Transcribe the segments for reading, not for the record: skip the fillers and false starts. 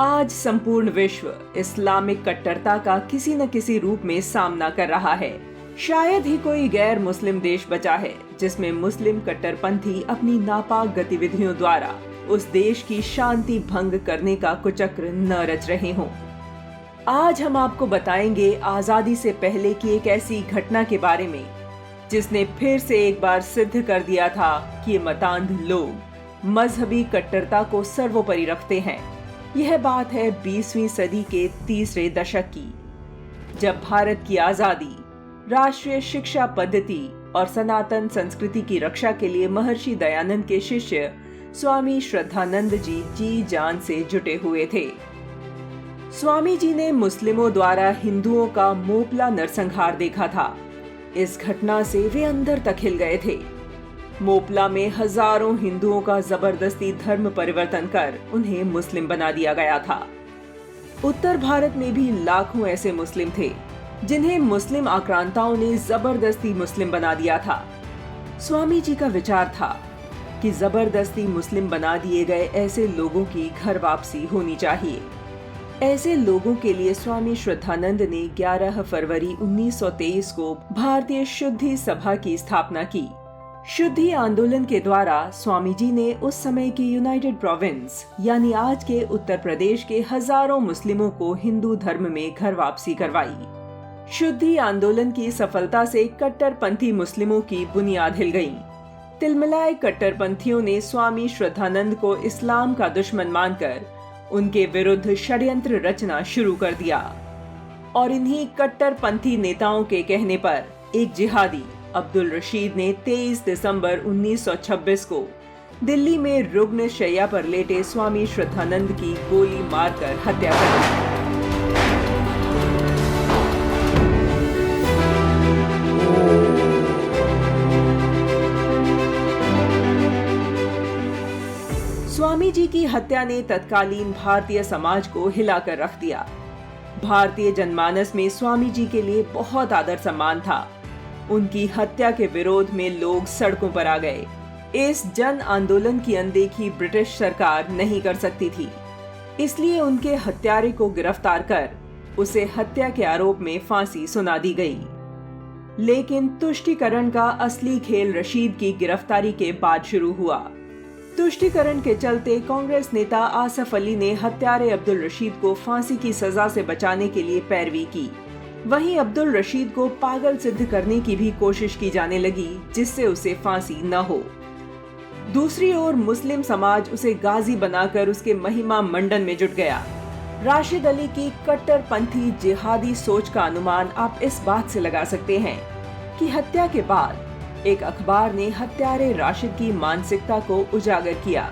आज संपूर्ण विश्व इस्लामिक कट्टरता का किसी न किसी रूप में सामना कर रहा है। शायद ही कोई गैर मुस्लिम देश बचा है जिसमें मुस्लिम कट्टरपंथी अपनी नापाक गतिविधियों द्वारा उस देश की शांति भंग करने का कुचक्र न रच रहे हों। आज हम आपको बताएंगे आजादी से पहले की एक ऐसी घटना के बारे में जिसने फिर से एक बार सिद्ध कर दिया था कि मतांध लोग मजहबी कट्टरता को सर्वोपरि रखते हैं। यह बात है 20वीं सदी के तीसरे दशक की, जब भारत की आजादी, राष्ट्रीय शिक्षा पद्धति और सनातन संस्कृति की रक्षा के लिए महर्षि दयानंद के शिष्य स्वामी श्रद्धानंद जी जान से जुटे हुए थे। स्वामी जी ने मुस्लिमों द्वारा हिंदुओं का मोपला नरसंहार देखा था। इस घटना से वे अंदर तक हिल गए थे। मोपला में हजारों हिंदुओं का जबरदस्ती धर्म परिवर्तन कर उन्हें मुस्लिम बना दिया गया था। उत्तर भारत में भी लाखों ऐसे मुस्लिम थे जिन्हें मुस्लिम आक्रांताओं ने जबरदस्ती मुस्लिम बना दिया था। स्वामी जी का विचार था कि जबरदस्ती मुस्लिम बना दिए गए ऐसे लोगों की घर वापसी होनी चाहिए। ऐसे लोगों के लिए स्वामी श्रद्धानंद ने 11 फरवरी 1923 को भारतीय शुद्धि सभा की स्थापना की। शुद्धि आंदोलन के द्वारा स्वामी जी ने उस समय की यूनाइटेड प्रोविंस यानी आज के उत्तर प्रदेश के हजारों मुस्लिमों को हिंदू धर्म में घर वापसी करवाई। शुद्धि आंदोलन की सफलता से कट्टरपंथी मुस्लिमों की बुनियाद हिल गई। तिलमिलाए कट्टरपंथियों ने स्वामी श्रद्धानंद को इस्लाम का दुश्मन मानकर उनके विरुद्ध षड्यंत्र रचना शुरू कर दिया और इन्हीं कट्टरपंथी नेताओं के कहने पर एक जिहादी अब्दुल रशीद ने 23 दिसंबर 1926 को दिल्ली में रुग्ण शैया पर लेटे स्वामी श्रद्धानंद की गोली मारकर हत्या कर दी। स्वामी जी की हत्या ने तत्कालीन भारतीय समाज को हिलाकर रख दिया। भारतीय जनमानस में स्वामी जी के लिए बहुत आदर सम्मान था। उनकी हत्या के विरोध में लोग सड़कों पर आ गए। इस जन आंदोलन की अनदेखी ब्रिटिश सरकार नहीं कर सकती थी, इसलिए उनके हत्यारे को गिरफ्तार कर उसे हत्या के आरोप में फांसी सुना दी गई। लेकिन तुष्टीकरण का असली खेल रशीद की गिरफ्तारी के बाद शुरू हुआ। तुष्टीकरण के चलते कांग्रेस नेता आसफ अली ने हत्यारे अब्दुल रशीद को फांसी की सजा से बचाने के लिए पैरवी की। वहीं अब्दुल रशीद को पागल सिद्ध करने की भी कोशिश की जाने लगी जिससे उसे फांसी न हो। दूसरी ओर मुस्लिम समाज उसे गाजी बनाकर उसके महिमा मंडन में जुट गया। राशिद अली की कट्टरपंथी जिहादी सोच का अनुमान आप इस बात से लगा सकते हैं कि हत्या के बाद एक अखबार ने हत्यारे राशिद की मानसिकता को उजागर किया।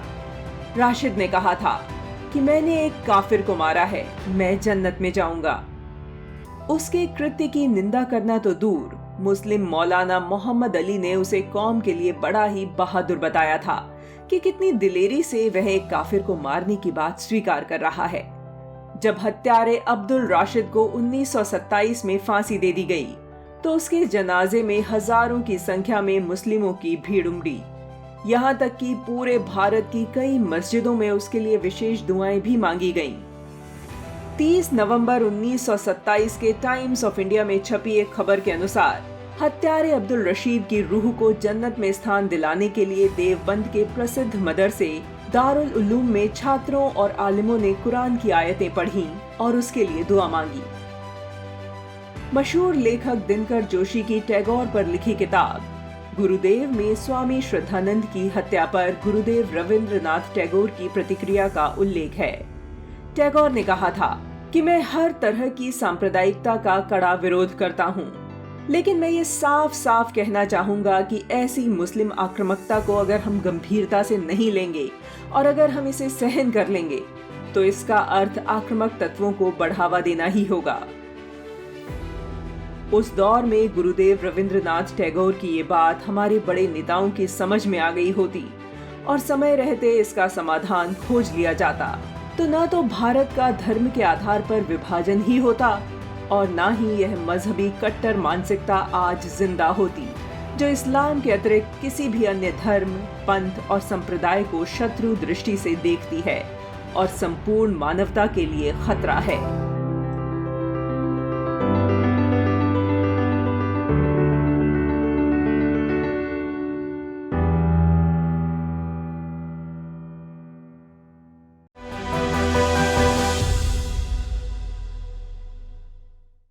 राशिद ने कहा था कि मैंने एक काफिर को मारा है, मैं जन्नत में जाऊंगा। उसके कृत्य की निंदा करना तो दूर, मुस्लिम मौलाना मोहम्मद अली ने उसे कौम के लिए बड़ा ही बहादुर बताया था कि कितनी दिलेरी से वह एक काफिर को मारने की बात स्वीकार कर रहा है। जब हत्यारे अब्दुल राशिद को 1927 में फांसी दे दी गई तो उसके जनाजे में हजारों की संख्या में मुस्लिमों की भीड़ उमड़ी। यहाँ तक कि पूरे भारत की कई मस्जिदों में उसके लिए विशेष दुआएं भी मांगी गईं। 30 नवंबर 1927 के टाइम्स ऑफ इंडिया में छपी एक खबर के अनुसार हत्यारे अब्दुल रशीद की रूह को जन्नत में स्थान दिलाने के लिए देवबंद के प्रसिद्ध मदरसे दारुल उलूम में छात्रों और आलिमों ने कुरान की आयतें पढ़ी और उसके लिए दुआ मांगी। मशहूर लेखक दिनकर जोशी की टैगोर पर लिखी किताब गुरुदेव में स्वामी श्रद्धानंद की हत्या पर गुरुदेव रविंद्रनाथ टैगोर की प्रतिक्रिया का उल्लेख है। टैगोर ने कहा था कि मैं हर तरह की सांप्रदायिकता का कड़ा विरोध करता हूँ, लेकिन मैं ये साफ साफ कहना चाहूंगा कि ऐसी मुस्लिम आक्रामकता को अगर हम गंभीरता से नहीं लेंगे और अगर हम इसे सहन कर लेंगे तो इसका अर्थ आक्रामक तत्वों को बढ़ावा देना ही होगा। उस दौर में गुरुदेव रविंद्रनाथ टैगोर की ये बात हमारे बड़े नेताओं की समझ में आ गई होती और समय रहते इसका समाधान खोज लिया जाता तो न तो भारत का धर्म के आधार पर विभाजन ही होता और न ही यह मजहबी कट्टर मानसिकता आज जिंदा होती जो इस्लाम के अतिरिक्त किसी भी अन्य धर्म, पंथ और संप्रदाय को शत्रु दृष्टि से देखती है और संपूर्ण मानवता के लिए खतरा है।